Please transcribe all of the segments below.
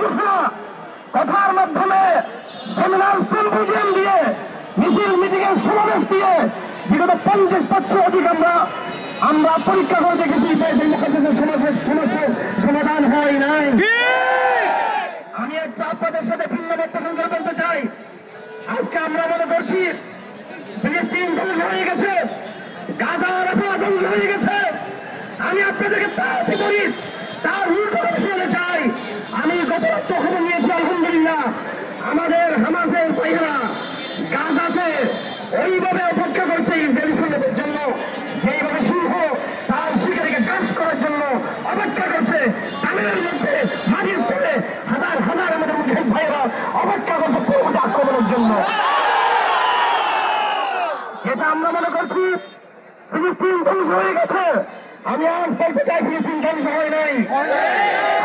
কিছু না, কথার মাধ্যমে সেমিনার সিম্পোজিয়াম দিয়ে মিছিল মিটিংয়ের সমাবেশ দিয়ে বিগত 50 বছর অধিক আমরা পরীক্ষা করে দেখেছি সমস্যার সমাধান হয় নাই। আমি একটু আপনাদের সাথে ভিন্ন প্রসঙ্গ বলতে চাই। আজকে আমরা মনে করছি ফিলিস্তিন ধ্বংস হয়ে গেছে, গাজা রাফা ধ্বংস হয়ে গেছে। আমি আপনাদেরকে তার বিপরীত, তার উল্টো শুনতে চাই। আমি গত রাত্রে খবর নিয়েছি, আলহামদুলিল্লাহ আমাদের হামাসের ভাইয়েরা গাজাতে ওইভাবে অপেক্ষা করছে ইসরায়েলি সৈন্যদের জন্য, যেইভাবে সিংহ তার শিকারীকে গ্রাস করার জন্য অপেক্ষা করছে। তাদের মধ্যে মাটির তলে হাজার হাজার আমাদের মুখের ভাইয়েরা অপেক্ষা করছে পূর্বটা আক্রমণের জন্য। যেটা আমরা মনে করছি ফিলিস্তিন ধ্বংস হয়ে গেছে, আমি আজ বলতে চাই ফিলিস্তিন ধ্বংস হয় নাই।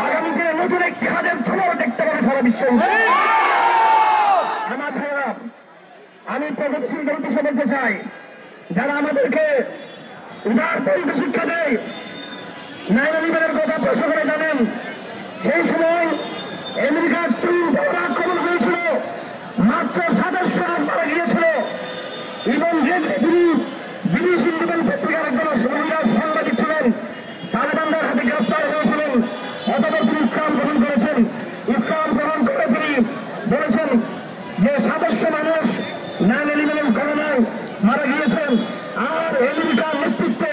আগামী দিনে নতুন এক জিহাদের ঝলক দেখতে পাবে সারা বিশ্ব। আমার ভাইয়েরা, আমি প্রগতিশীলদের উদ্দেশ্যে বলতে চাই, যারা আমাদেরকে উদার পরিবেশ শিক্ষা দেয়, 9/11-এর কথা প্রশ্ন করে জানেন, সেই সময় আমেরিকার তিন জায়গা আক্রমণ হয়েছিল, মাত্র 27 জন মারা গিয়েছিল। এবং ব্রিটিশ ইন্ডিপেন্ডেন্ট পত্রিকার একজন মহিলা সাংবাদিক ছিলেন, তালেবানদের হাতে গ্রেফতার হয়েছিলেন, অথবা তিনি ইসলাম গ্রহণ করেছেন। ইসলাম গ্রহণ করে তিনি বলেছেন যে 700 মানুষ 9/11-এর ঘটনায় মারা গিয়েছেন। আর আমেরিকার নেতৃত্বে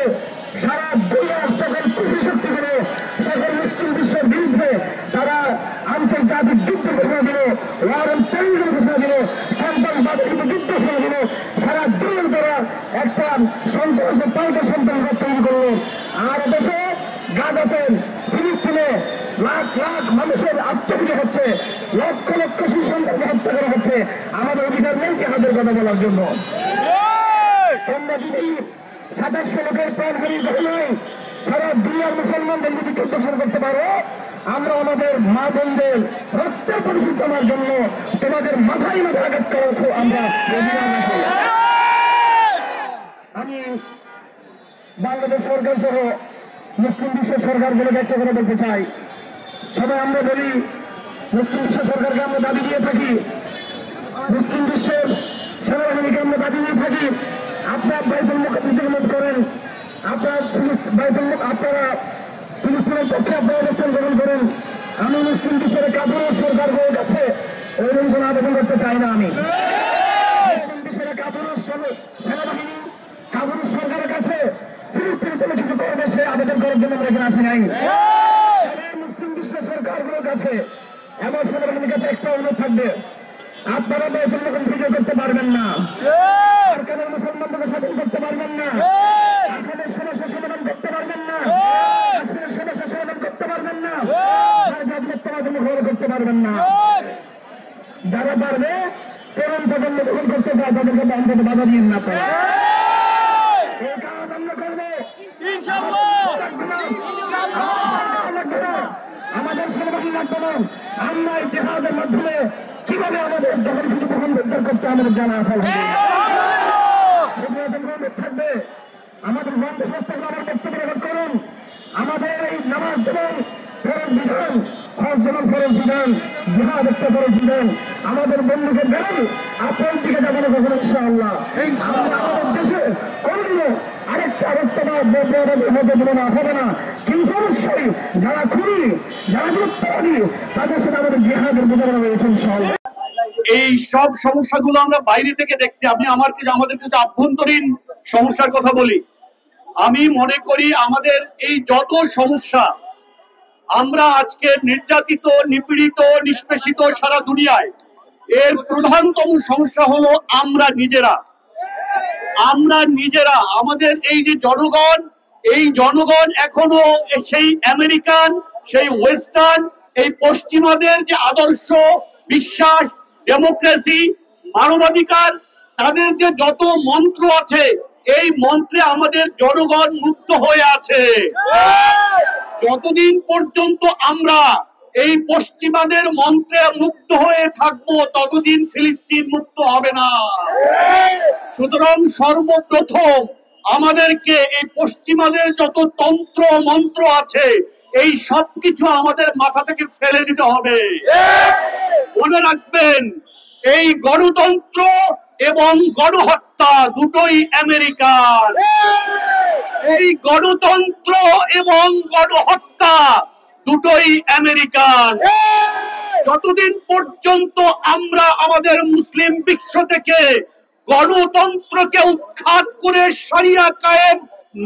সারা দুনিয়ার সকল কুফরি শক্তিগুলো, সকল মুসলিম বিশ্বের বিরুদ্ধে তারা আন্তর্জাতিক যুদ্ধ ঘোষণা দিল, ওয়ার অন টেররিজম ঘোষণা দিল, সন্ত্রাসবাদের বিরুদ্ধে যুদ্ধ ঘোষণা দিল। সারা দুনিয়ার তারা একটা সন্ত্রাসবাদ পাল্টা সন্ত্রাসবাদ তৈরি করলো। আর দেশে গাজাতে ফিলিস্তিনে লাখ লাখ মানুষের আত্মহত্যা হচ্ছে, লক্ষ লক্ষ শিশু সন্তানকে হত্যা করা হচ্ছে। আমাদের অধিকার নেই জিহাদের কথা বলার জন্য। তোমরা যদি 2700 লোকের প্রাণহানির ঘটনায় সারা দুনিয়ার মুসলমানদের যদি যুদ্ধ শুরু করতে পারো, আমরা আমাদের মা বোনদের রক্তের পরিশুদ্ধ করার জন্য তোমাদের মাথায় মাথায় আঘাত করার আমরা আমি বাংলাদেশ সরকার সহ মুসলিম বিশ্বের সরকারগুলোকে একটা করে বলতে চাই। সবাই আমরা বলি মুসলিম বিশ্ব সরকারকে আমরা দাবি দিয়ে থাকি, মুসলিম বিশ্বের সেনাবাহিনীকে আমরা দাবি দিয়ে থাকি, আপনারা বাইতুল মুকাদ্দাস মত করেন, আপনারা ফিলিস্তিনের পক্ষে আপনারা অবস্থান গ্রহণ করেন। আমি মুসলিম বিশ্বের কাবুলের সরকারগুলোর কাছে ওইরকম কোনো আবেদন করতে চাই না। আমি মুসলিম বিশ্বের কাবুলের সেনাবাহিনী, কাবুলের সরকারের কাছে ফিলিস্তিনের জন্য কিছু করবে সে আবেদন করার জন্য আমরা এখানে আসি নাই। মুসলিম বিশ্বের সরকারগুলোর কাছে এবং সেনাবাহিনীর কাছে একটা অনুরোধ থাকবে, আপনারা বাইতুল মুকাদ্দাস বিজয় করতে পারবেন না, সরকারের মুসলমানদেরকে স্বাধীন করতে পারবেন না, আসামের সমস্যা সমাধান করতে পারবেন না, কাশ্মীরের সমস্যা সমাধান করতে পারবেন না, করতে পারবেন না। যারা পারবে তরুণ প্রজন্ম গ্রহণ করতে চায় তাদেরকে অন্তত বাধা দিন না। এই কাজ আমরা করবো, আমাদের সেনাবাহিনী লাগবে না। আমরা এই জিহাদের মাধ্যমে কিভাবে আমাদের দখল উদ্ধার করতে আমাদের জানা আছে। থাকবে আমাদের বন্ধ সংস্থাগুলো আমার বক্তব্য রেকর্ড করুন। আমাদের এই নামাজ যেমন ফরজ বিধান, হজ যেমন ফরজ বিধান, জিহাদ একটা ফরজ বিধান। আমাদের বন্ধুকে দেন, আপনার দিকে যাবো না কখনো ইনশাআল্লাহ। আমাদের দেশে কোনদিনও আরেকটা হবে না, কিন্তু অবশ্যই যারা খুনি, যারা গুরুত্ববাদী তাদের সাথে আমাদের জিহাদের বোঝানো রয়েছে ইনশাআল্লাহ। এই সব সমস্যাগুলো আমরা বাইরে থেকে দেখছি। আমি আমাদের কিছু আভ্যন্তরীণ সমস্যার কথা বলি। আমি মনে করি আমাদের এই যত সমস্যা, আমরা আজকে নির্যাতিত, নিপীড়িত, নিষ্পেষিত সারা দুনিয়ায়, এর প্রধানতম সমস্যা হলো আমরা নিজেরা। আমাদের এই যে জনগণ, এই জনগণ এখনো সেই আমেরিকান, সেই ওয়েস্টার্ন, এই পশ্চিমাদের যে আদর্শ, বিশ্বাস, ডেমোক্রেসি, মানবাধিকার, তাদের যে যত মন্ত্র আছে, এই মন্ত্রে আমাদের জনগণ মুক্ত হয়ে আছে। যতদিন পর্যন্ত আমরা এই পশ্চিমাদের মন্ত্রে মুক্ত হয়ে থাকবো, ততদিন ফিলিস্তিন মুক্ত হবে না। সুতরাং সর্বপ্রথম আমাদেরকে এই পশ্চিমাদের যত তন্ত্র মন্ত্র আছে, এই সব কিছু আমাদের মাথা থেকে ফেলে দিতে হবে। মনে রাখবেন, এই গণতন্ত্র এবং গণহত্যা দুটোই আমেরিকার। এই গণতন্ত্র এবং গণহত্যা দুটোই আমেরিকান। যতদিন পর্যন্ত আমরা আমাদের মুসলিম বিশ্ব থেকে গণতন্ত্রকে উৎখাত করে শরিয়া কায়েম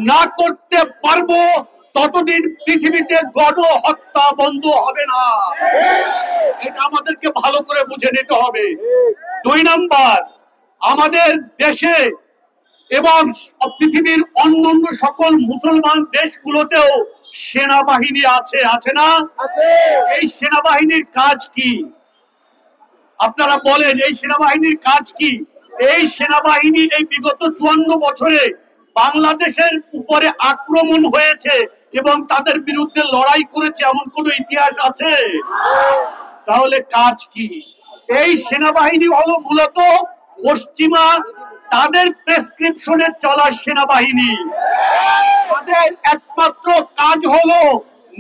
না করতে পারবো, ততদিন পৃথিবীতে গণহত্যা বন্ধ হবে না। এটা আমাদেরকে ভালো করে বুঝে নিতে হবে। 2 নাম্বার, আমাদের দেশে এবং পৃথিবীর অন্যান্য সকল মুসলমান দেশগুলোতেও সেনাবাহিনী আছে, আছে না? এই সেনাবাহিনীর কাজ কি? আপনারা বলেন, এই সেনাবাহিনীর কাজ কি? এই সেনাবাহিনী এই বিগত 54 বছরে বাংলাদেশের উপরে আক্রমণ হয়েছে এবং তাদের বিরুদ্ধে লড়াই করেছে, এমন কোন ইতিহাস আছে? তাহলে কাজ কি? এই সেনাবাহিনী হলো মূলত পশ্চিমা তাদের প্রেসক্রিপশনে চলা সেনাবাহিনী। তাদের একমাত্র কাজ হলো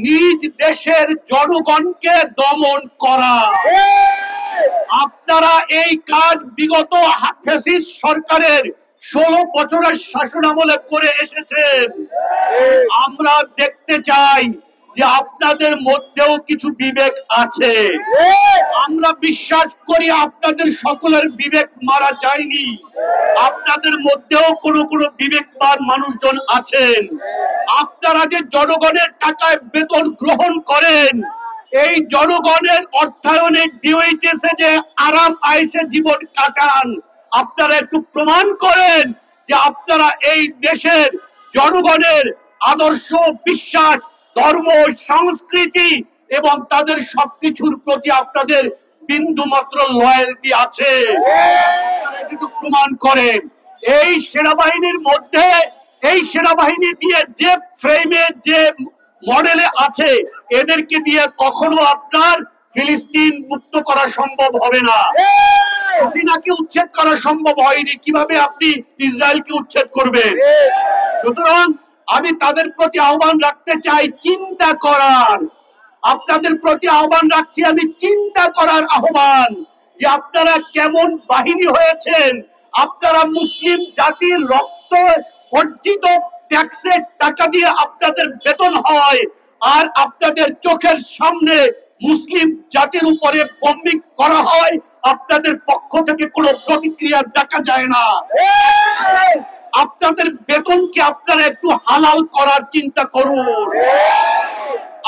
নিজ দেশের জনগণকে দমন করা। আপনারা এই কাজ বিগত ফ্যাসিস্ট সরকারের 16 বছরের শাসনামলে করে এসেছেন। আমরা দেখতে চাই যে আপনাদের মধ্যেও কিছু বিবেক আছে। আমরা বিশ্বাস করি আপনাদের সকলের বিবেক মারা যায়নি। আপনাদের মধ্যেও কোনো কোনো বিবেকবান মানুষজন আছেন। আপনারা যে জনগণের টাকায় বেতন গ্রহণ করেন, এই জনগণের অর্থায়নে ডিওএইচএস যে আরাম আয়েসে জীবন কাটান, আপনারা একটু প্রমাণ করেন যে আপনারা এই দেশের জনগণের আদর্শ, বিশ্বাস, ধর্ম, সংস্কৃতি এবং তাদের সবকিছুর প্রতি আপনাদের বিন্দু মাত্র লয়ালটি আছে। একটু প্রমাণ করেন। এই সেনাবাহিনীর মধ্যে, এই সেনাবাহিনী দিয়ে যে ফ্রেমে, যে মডেলে আছে, এদেরকে দিয়ে কখনো আপনার ফিলিস্তিন মুক্ত করা সম্ভব হবে না। হাসিনাকে উচ্ছেদ করা সম্ভব হয়নি, কিভাবে আপনি ইসরায়েলকে উচ্ছেদ করবেন? সুতরাং আমি তাদের প্রতি আহ্বান রাখতে চাই চিন্তা করার। আপনাদের প্রতি আহ্বান রাখছি আমি চিন্তা করার আহ্বান, যে আপনারা কেমন বাহিনী হয়েছেন। আপনারা মুসলিম জাতির রক্ত অর্জিত ট্যাক্সের টাকা দিয়ে আপনাদের বেতন হয়, আর আপনাদের চোখের সামনে মুসলিম জাতির উপরে বম্বিং করা হয়, আপনাদের পক্ষ থেকে কোনো প্রতিক্রিয়া দেখা যায় না। আপনাদের বেতনকে আপনারা একটু হালাল করার চিন্তা করুন।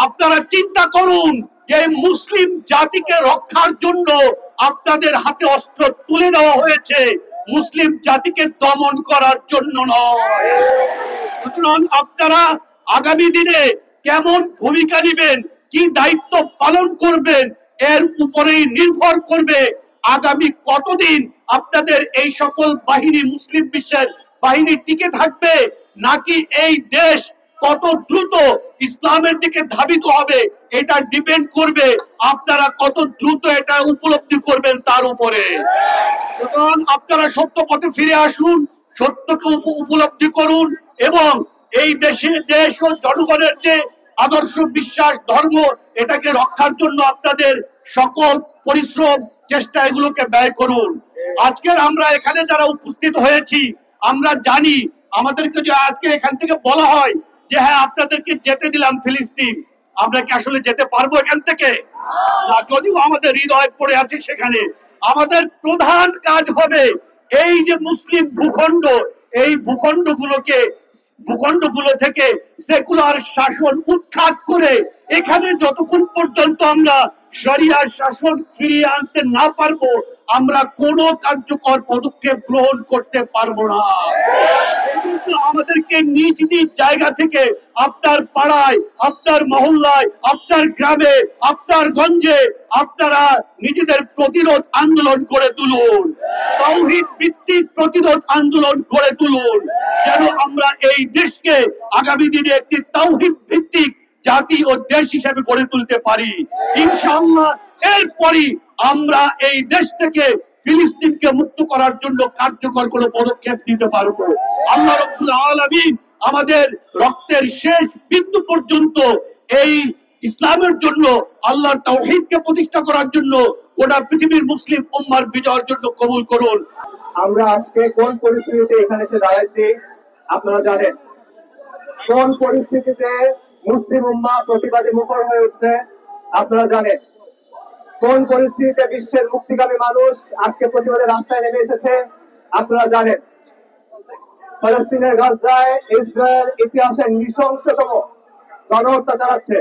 আপনারা চিন্তা করুন যে মুসলিম জাতিকে রক্ষার জন্য আপনাদের হাতে অস্ত্র তুলে দেওয়া হয়েছে, মুসলিম জাতিকে দমন করার জন্য নয়। সুতরাং আপনারা আগামী দিনে কেমন ভূমিকা নেবেন, কি দায়িত্ব পালন করবেন, এর উপরেই নির্ভর করবে আগামী কতদিন আপনাদের এই সকল বাহিনী, মুসলিম বিশ্বের বাহিনী টিকে থাকবে, নাকি এই দেশ কত দ্রুত ইসলামের দিকে ধাবিত হবে। এটা ডিপেন্ড করবে আপনারা কত দ্রুত এটা উপলব্ধি করবেন তার উপরে। সুতরাং আপনারা সত্য পথে ফিরে আসুন, সত্যকে উপলব্ধি করুন এবং এই দেশ ও জনগণের যে আদর্শ, বিশ্বাস, ধর্ম, এটাকে রক্ষার জন্য আপনাদের সকল পরিশ্রম, চেষ্টা এগুলোকে ব্যয় করুন। আজকের আমরা এখানে যারা উপস্থিত হয়েছি, আমরা জানি আমাদেরকে যে আজকে এখান থেকে বলা হয় যে হ্যাঁ আপনাদেরকে যেতে দিলাম ফিলিস্তিন, আমরা কি আসলে যেতে পারবো এখান থেকে? না, যদিও আমাদের হৃদয় পড়ে আছে সেখানে। আমাদের প্রধান কাজ হবে এই যে মুসলিম ভূখণ্ড, এই ভূখণ্ডগুলো থেকে সেকুলার শাসন উৎখাত করে এখানে যতক্ষণ পর্যন্ত আমরা শরিয়ার শাসন ফিরিয়ে আনতে না পারবো, আমরা কোনো কার্যকর পদক্ষেপ গ্রহণ করতে পারবো না। কিন্তু আমাদেরকে নিজ নিজ জায়গা থেকে আপনার পাড়ায়, আপনার মহল্লায়, আপনার গ্রামে, আপনার গঞ্জে আপনারা নিজেদের প্রতিরোধ আন্দোলন করে তুলুন, তাওহীদ ভিত্তিক প্রতিরোধ আন্দোলন করে তুলুন, যেন আমরা এই দেশকে আগামী দিনে একটি তাওহীদ ভিত্তিক জাতি ও দেশ হিসেবে গড়ে তুলতে পারি। ইনশাআল্লাহ এরপরই আমরা এই দেশ থেকে ফিলিস্তিনকে মুক্ত করার জন্য কার্যকর কোনো পদক্ষেপ নিতে পারবো। আল্লাহ রাব্বুল আলামিন আমাদের রক্তের শেষ বিন্দু পর্যন্ত এই ইসলামের জন্য, আল্লাহর তাওহীদকে প্রতিষ্ঠা করার জন্য, গোটা পৃথিবীর মুসলিম উম্মার বিজয়ের জন্য কবুল করুন। আমরা আজকে কোন পরিস্থিতিতে এখানে এসে দাঁড়াইছি আপনারা জানেন। কোন পরিস্থিতিতে মুসলিম উম্মাহ প্রতিবাদী মুখর হয়ে উঠছে আপনারা জানেন। কোন পরিস্থিতিতে বিশ্বের মুক্তিকামী মানুষ আজকে প্রতিবাদের রাস্তায় নেমে এসেছে আপনারা জানেন। ফলস্তিনের গাজায় ইসরায়েল ইতিহাসের নৃশংসতম গণহত্যা চালাচ্ছে।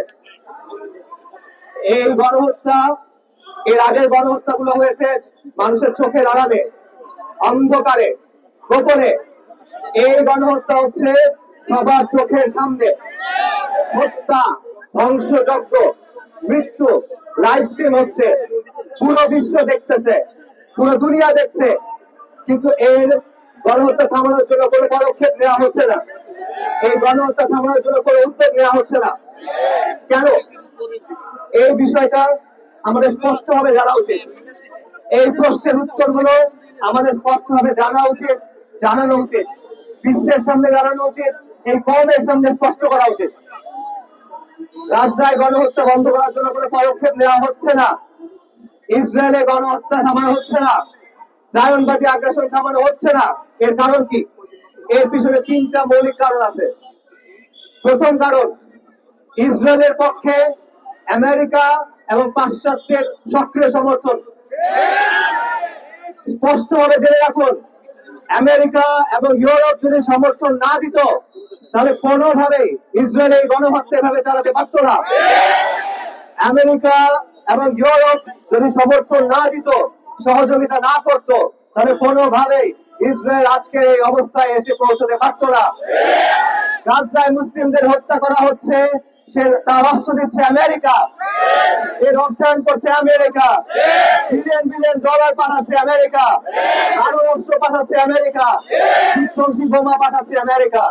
এই গণহত্যা, এর আগের গণহত্যাগুলো হয়েছে মানুষের চোখের আড়ালে, অন্ধকারে, গোপনে। এই গণহত্যা হচ্ছে সবার চোখের সামনে। হত্যা, ধ্বংসযজ্ঞ, মৃত্যু লাইভ স্ট্রিম হচ্ছে, পুরো বিশ্ব দেখতেছে, পুরো দুনিয়া দেখছে, কিন্তু এর গণহত্যা থামানোর জন্য কোনো পদক্ষেপ নেওয়া হচ্ছে না। এই গণহত্যা থামানোর জন্য কোনো উদ্যোগ নেওয়া হচ্ছে না। কেন? এই বিষয়টা আমাদের স্পষ্টভাবে জানা উচিত। এই প্রশ্নের উত্তরগুলো আমাদের স্পষ্টভাবে জানা উচিত, জানানো উচিত, বিশ্বের সামনে জানানো উচিত, এই কওমের সামনে স্পষ্ট করা উচিত। গাজায় গণহত্যা বন্ধ করার জন্য কোনো পদক্ষেপ নেওয়া হচ্ছে না। ইসরায়েলে গণহত্যা থামানো হচ্ছে না। জায়নবাদী আগ্রাসন থামানো হচ্ছে না। এর কারণ কি? এর পিছনে তিনটা মৌলিক কারণ আছে। প্রথম কারণ, ইসরায়েলের পক্ষে আমেরিকা এবং পাশ্চাত্যের সক্রিয় সমর্থন। স্পষ্টভাবে জেনে রাখুন, আমেরিকা এবং ইউরোপ যদি সমর্থন না দিত তাহলে কোনোভাবেই ইসরায়েল এই গণহত্যা এভাবে চালাতে পারত না। আমেরিকা এবং ইউরোপ যদি সমর্থন না দিত, সহযোগিতা না করত, তাহলে কোনোভাবেই ইসরায়েল আজকের এই অবস্থায় এসে পৌঁছতে পারত না। গাজায় মুসলিমদের হত্যা করা হচ্ছে, সে তার অস্ত্র দিচ্ছে আমেরিকা, এর অর্থায়ন করছে আমেরিকা, বিলিয়ন বিলিয়ন ডলার পাঠাচ্ছে আমেরিকা, আরো অস্ত্র পাঠাচ্ছে আমেরিকা, বিধ্বংসী বোমা পাঠাচ্ছে আমেরিকা।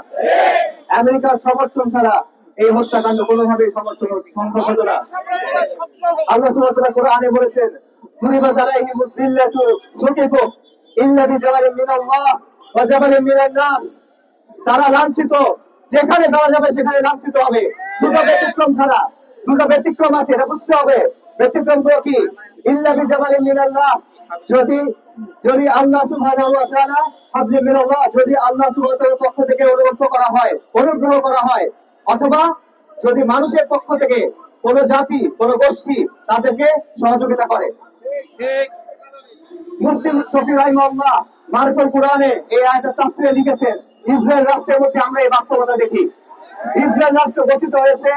আমেরিকার সমর্থন ছাড়া এই হত্যাকাণ্ড কোনোভাবেই সমর্থন সম্ভব হতো না। আল্লাহ সুবহানাহু ওয়া তাআলা কোরআনে বলেছেন, দুরিবাত আলাইহিমুয যিল্লাতু সুকিফু ইল্লা বিজাবালিন মিনাল্লাহ ওয়া জাবালিন মিনান নাস। তারা লাঞ্ছিত, যেখানে তারা যাবে সেখানে লাঞ্ছিত হবে। দুটো ব্যতিক্রম ছাড়া, দুটো ব্যতিক্রম আছে, এটা বুঝতে হবে। ব্যতিক্রম গুলো কি? ইল্লা বিজাবালিন মিনাল্লাহ, যদি আল্লাহ সুবহানাহু ওয়া তাআলা হাবলিন মিনাল্লাহ, যদি আল্লাহ সুবহানাহু ওয়া তাআলার পক্ষ থেকে অনুগ্রহ করা হয়, অথবা যদি মানুষের পক্ষ থেকে কোন জাতি, কোন গোষ্ঠী তাদেরকে সহযোগিতা করে। মুফতি শফি রাহিমাহুল্লাহ মারফুল কোরআনে এই আয়াতের তাফসীরে লিখেছেন, ইসরায়েল রাষ্ট্রের মধ্যে আমরা এই বাস্তবতা দেখি। ইসরায়েল রাষ্ট্র গঠিত হয়েছে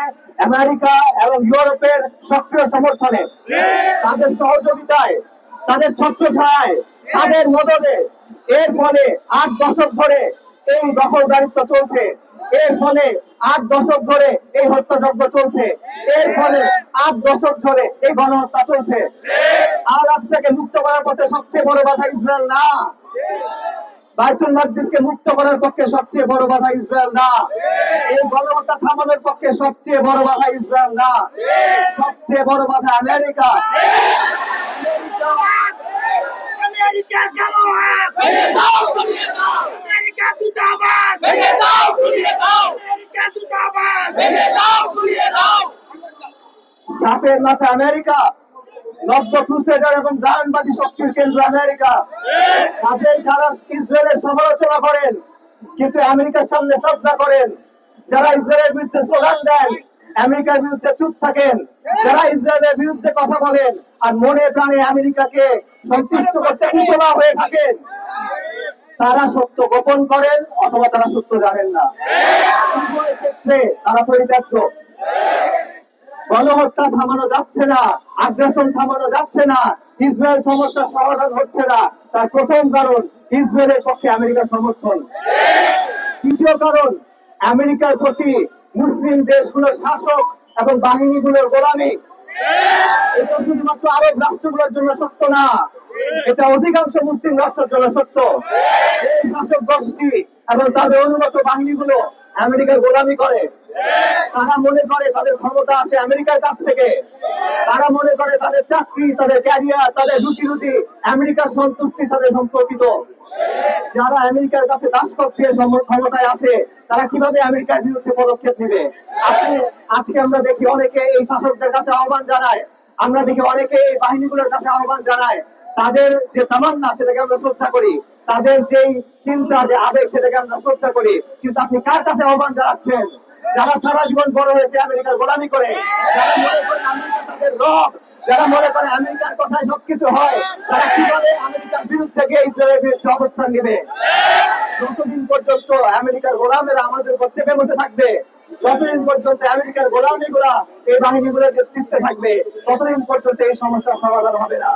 আমেরিকা এবং ইউরোপের সক্রিয় সমর্থনে, তাদের সহযোগিতায়, তাদের ছত্রছায়ায়, তাদের মদদে। এর ফলে 8 দশক ধরে এই দখলদারিত্ব চলছে। এর ফলে 8 দশক ধরে এই হত্যাযজ্ঞ চলছে। এর ফলে 8 দশক ধরে এই গণহত্যা চলছে। আল আকসাকে মুক্ত করার পথে সবচেয়ে বড় বাধা ইসরায়েল না। বাইতুল মাকদিসকে মুক্ত করার পক্ষে সবচেয়ে বড় বাধা ইসরায়েল না। এই গণহত্যা থামানোর পক্ষে সবচেয়ে বড় বাধা ইসরায়েল না, সবচেয়ে বড় বাধা আমেরিকা। আমেরিকা গেলো, ভেঙে দাও, ভেঙে দাও। আমেরিকা দুটাবাদ, ভেঙে দাও, ঘুরিয়ে দাও। আমেরিকা দুটাবাদ, ভেঙে দাও, ঘুরিয়ে দাও। সাপের মাথা আমেরিকা, নব্য ক্রুসেডার এবং জায়নবাদী শক্তির কেন্দ্র আমেরিকা। তাদের যারা ইসরায়েলের সমালোচনা করেন কিন্তু আমেরিকার সামনে সাজদা করেন, যারা ইসরায়েলের বিরুদ্ধে স্লোগান দেন আমেরিকার বিরুদ্ধে চুপ থাকেন, যারা ইসরায়েলের বিরুদ্ধে কথা বলেন আর মনে প্রাণে আমেরিকাকে সন্তুষ্ট করতে উতলা হয়ে থাকেন, তারা সত্য গোপন করেন অথবা তারা সত্য জানেন না। উভয় ক্ষেত্রে তারা পরিত্যাজ্য। গণহত্যা থামানো যাচ্ছে না, আগ্রাসন থামানো যাচ্ছে না, ইসরায়েল সমস্যার সমাধান হচ্ছে না। তার প্রথম কারণ ইসরায়েলের পক্ষে আমেরিকার সমর্থন। দ্বিতীয় কারণ আমেরিকার প্রতি মুসলিম দেশগুলোর শাসক এবং বাহিনীগুলোর গোলামি। এটা শুধুমাত্র আরব রাষ্ট্রগুলোর জন্য সত্য না, এটা অধিকাংশ মুসলিম রাষ্ট্রের জন্য সত্য। এই শাসক গোষ্ঠী এবং তাদের অনুগত বাহিনীগুলো আমেরিকার গোলামি করে। তারা মনে করে তাদের ক্ষমতা আসে আমেরিকার কাছ থেকে। তারা মনে করে তাদের চাকরি, তাদের ক্যারিয়ার, তাদের রুটি রুটি আমেরিকার সন্তুষ্টির সাথে সম্পর্কিত। যারা আমেরিকার কাছে দাসত্বের ক্ষমতায় আছে তারা কিভাবে আমেরিকার বিরুদ্ধে পদক্ষেপ নেবে? আজকে আমরা দেখি অনেকে এই শাসকদের কাছে আহ্বান জানায়, আমরা দেখি অনেকে এই বাহিনীগুলোর কাছে আহ্বান জানায়। তাদের যে তামান্না সেটাকে আমরা শ্রদ্ধা করি, তাদের যেই চিন্তা যে আবেগ সেটাকে আমরা শ্রদ্ধা করি, কিন্তু আপনি কার কাছে আহ্বান জানাচ্ছেন? যারা সারা জীবন বড় হয়েছে আমেরিকার গোলামি করে, যারা মনে করে আমেরিকা তাদের রব, যারা মনে করে আমেরিকার কথায় সবকিছু হয়, তারা কিভাবে আমেরিকার বিরুদ্ধে গিয়ে ইসরায়েলের বিরুদ্ধে অবস্থান নেবে? যতদিন পর্যন্ত আমেরিকার গোলামেরা আমাদের উপর চেপে বসে থাকবে, যতদিন পর্যন্ত আমেরিকার গোলামিগুলা এই বাহিনীগুলোর নেতৃত্বে থাকবে, ততদিন পর্যন্ত এই সমস্যার সমাধান হবে না।